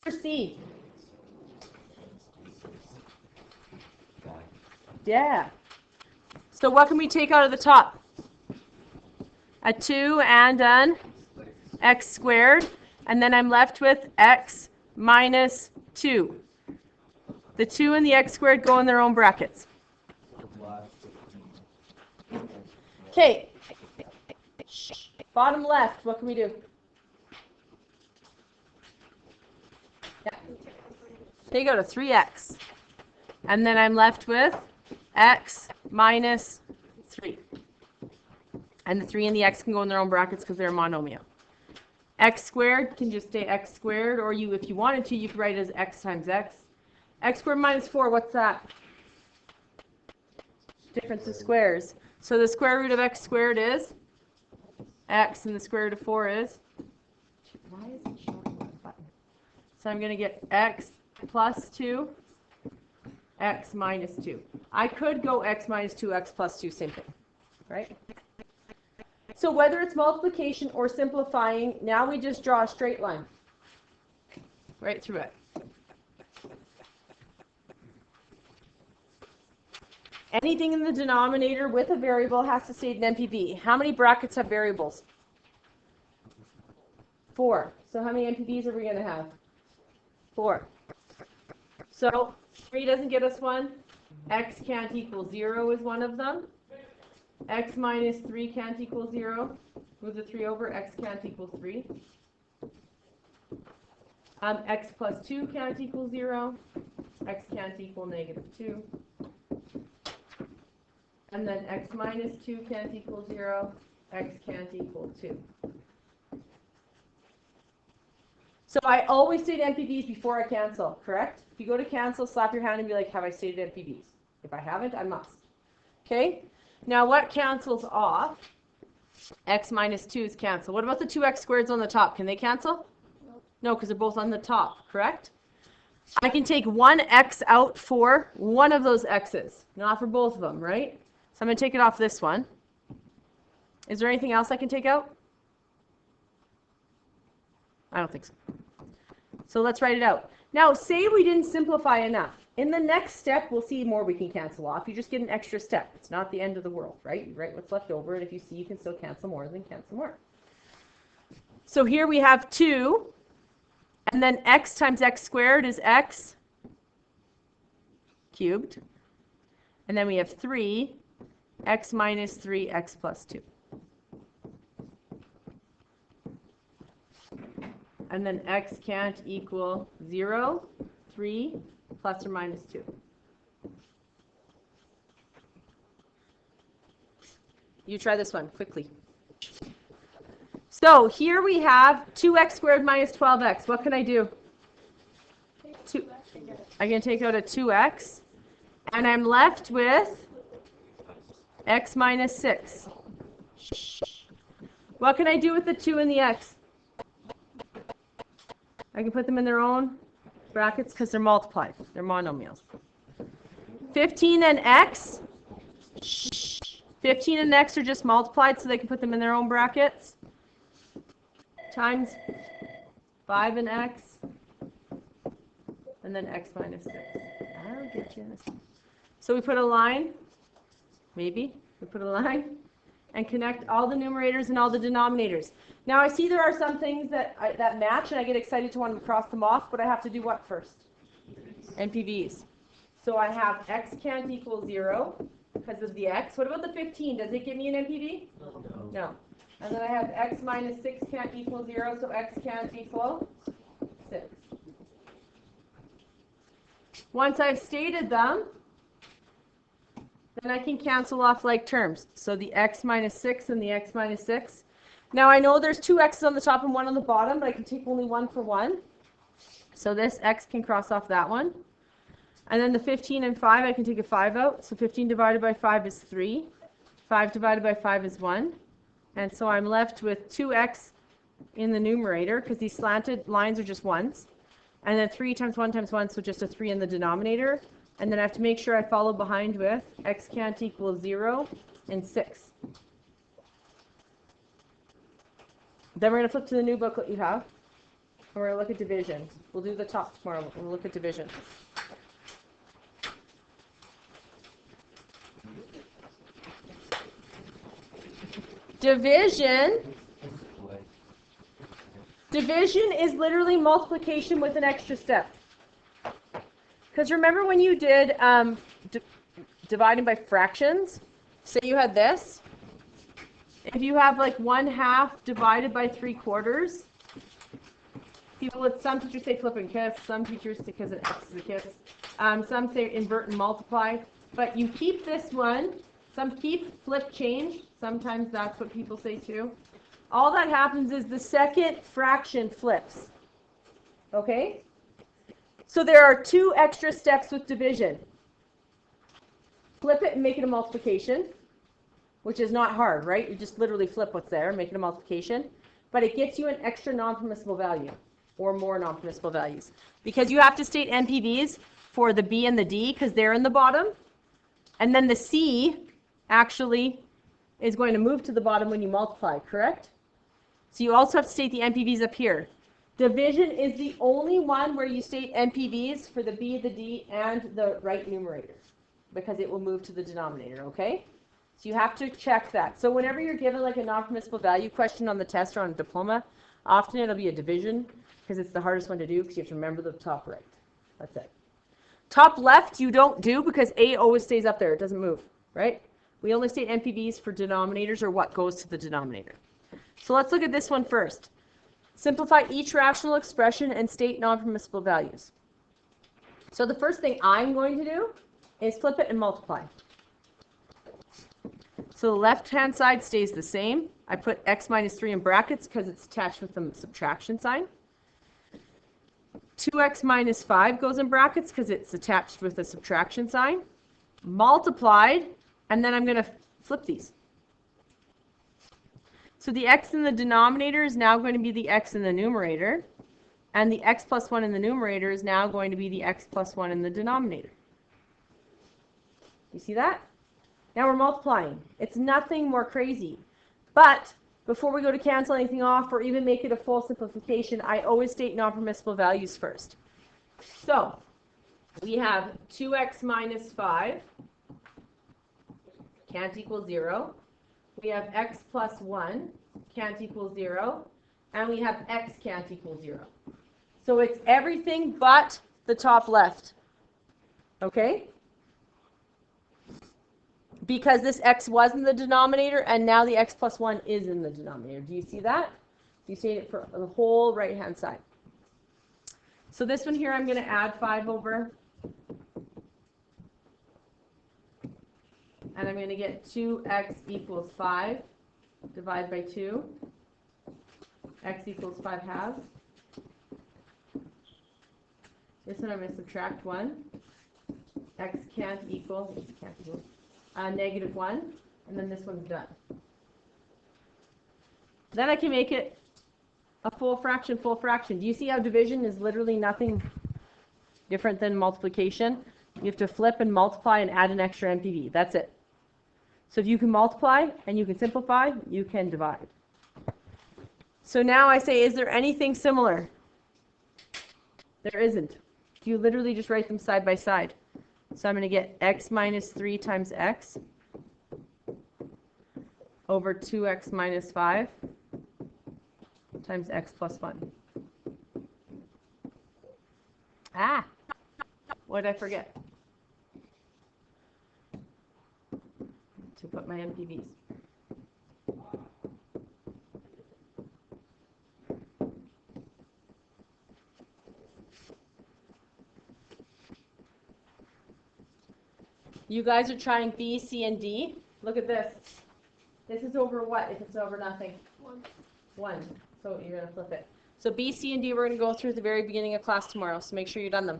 C. Yeah. So what can we take out of the top? A 2 and an x squared. And then I'm left with x minus 2. The 2 and the x squared go in their own brackets. Okay. Bottom left, what can we do? Yeah. Take out a 3x. And then I'm left with x minus 3. And the 3 and the x can go in their own brackets because they're a monomial. X squared can just stay x squared, or if you wanted to, you could write it as x times x. X squared minus 4, what's that? Difference of squares. So the square root of x squared is x, and the square root of 4 is? Why is it showing that button? So I'm going to get x plus 2, x minus 2. I could go x minus 2, x plus 2, same thing, right? So whether it's multiplication or simplifying, now we just draw a straight line right through it. Anything in the denominator with a variable has to state an NPV. How many brackets have variables? 4. So how many NPVs are we going to have? 4. So 3 doesn't get us 1. X can't equal 0 is one of them. X minus 3 can't equal 0. Move the 3 over. X can't equal 3. X plus 2 can't equal 0. X can't equal negative 2. And then x minus 2 can't equal 0. X can't equal 2. So I always state NPVs before I cancel, correct? If you go to cancel, slap your hand and be like, have I stated NPVs? If I haven't, I must. Okay? Now what cancels off? X minus 2 is cancel. What about the 2x squareds on the top? Can they cancel? No, because they're both on the top, correct? I can take one x out for one of those x's, not for both of them, right? So I'm going to take it off this one. Is there anything else I can take out? I don't think so. So let's write it out. Now, say we didn't simplify enough. In the next step, we'll see more we can cancel off. You just get an extra step. It's not the end of the world, right? You write what's left over, and if you see you can still cancel more, then cancel more. So here we have 2, and then x times x squared is x cubed. And then we have 3, x minus 3, x plus 2. And then x can't equal 0, 3, plus or minus 2. You try this one quickly. So here we have 2x squared minus 12x. What can I do? I'm going to take out a 2x. And I'm left with x minus 6. What can I do with the 2 and the x? I can put them in their own brackets because they're multiplied. They're monomials. 15 and x. 15 and x are just multiplied, so they can put them in their own brackets. Times 5 and x. And then x minus 6. I'll get you this. So we put a line. Maybe. We put a line. And connect all the numerators and all the denominators. Now I see there are some things that match, and I get excited to want to cross them off, but I have to do what first? NPVs. So I have x can't equal 0 because of the x. What about the 15? Does it give me an NPV? No. And then I have x minus 6 can't equal 0, so x can't equal 6. Once I've stated them, then I can cancel off like terms. So the x minus 6 and the x minus 6. Now I know there's 2 x's on the top and 1 on the bottom, but I can take only 1 for 1. So this x can cross off that one. And then the 15 and 5, I can take a 5 out. So 15 divided by 5 is 3. 5 divided by 5 is 1. And so I'm left with 2x in the numerator, because these slanted lines are just 1s. And then 3 times 1 times 1, so just a 3 in the denominator. And then I have to make sure I follow behind with x can't equal 0 and 6. Then we're going to flip to the new booklet you have. we're going to look at division. We'll do the top tomorrow. We'll look at division. Division is literally multiplication with an extra step. Because remember when you did dividing by fractions? Say you had this. If you have like 1/2 divided by 3/4, some teachers say flip and kiss, some teachers say because it X is a kiss, some say invert and multiply, but you keep this one, some keep flip change, sometimes that's what people say too. All that happens is the second fraction flips, okay? So there are 2 extra steps with division. Flip it and make it a multiplication, which is not hard, right? You just literally flip what's there, make it a multiplication, but it gets you an extra non-permissible value or more non-permissible values because you have to state NPVs for the B and the D because they're in the bottom, and then the C actually is going to move to the bottom when you multiply, correct? So you also have to state the NPVs up here. Division is the only one where you state NPVs for the B, the D, and the right numerator because it will move to the denominator, okay? So you have to check that. So whenever you're given like a non-permissible value question on the test or on a diploma, often it'll be a division because it's the hardest one to do because you have to remember the top right. That's it. Top left you don't do because A always stays up there. It doesn't move, right? We only state NPVs for denominators or what goes to the denominator. So let's look at this one first. Simplify each rational expression and state non-permissible values. So the first thing I'm going to do is flip it and multiply. So the left-hand side stays the same. I put x minus 3 in brackets because it's attached with the subtraction sign. 2x minus 5 goes in brackets because it's attached with the subtraction sign. Multiplied, and then I'm going to flip these. So the x in the denominator is now going to be the x in the numerator, and the x plus 1 in the numerator is now going to be the x plus 1 in the denominator. You see that? Now we're multiplying. It's nothing more crazy. But before we go to cancel anything off or even make it a full simplification, I always state non-permissible values first. So we have 2x minus 5 can't equal 0. We have x plus 1 can't equal 0. And we have x can't equal 0. So it's everything but the top left. Okay? Because this x was in the denominator, and now the x plus 1 is in the denominator. Do you see that? You see it for the whole right-hand side. So this one here, I'm going to add 5 over. And I'm going to get 2x equals 5 divided by 2. X equals 5 halves. This one I'm going to subtract 1. X can't equal, negative 1, and then this one's done. Then I can make it a full fraction, full fraction. Do you see how division is literally nothing different than multiplication? You have to flip and multiply and add an extra NPV. That's it. So if you can multiply and you can simplify, you can divide. So now I say, is there anything similar? There isn't. You literally just write them side by side. So I'm going to get x minus 3 times x over 2x minus 5 times x plus 1. Ah! What did I forget? To put my NPVs. You guys are trying B, C, and D. Look at this. This is over what if it's over nothing? 1. 1. So you're going to flip it. So B, C, and D we're going to go through at the very beginning of class tomorrow, so make sure you've done them.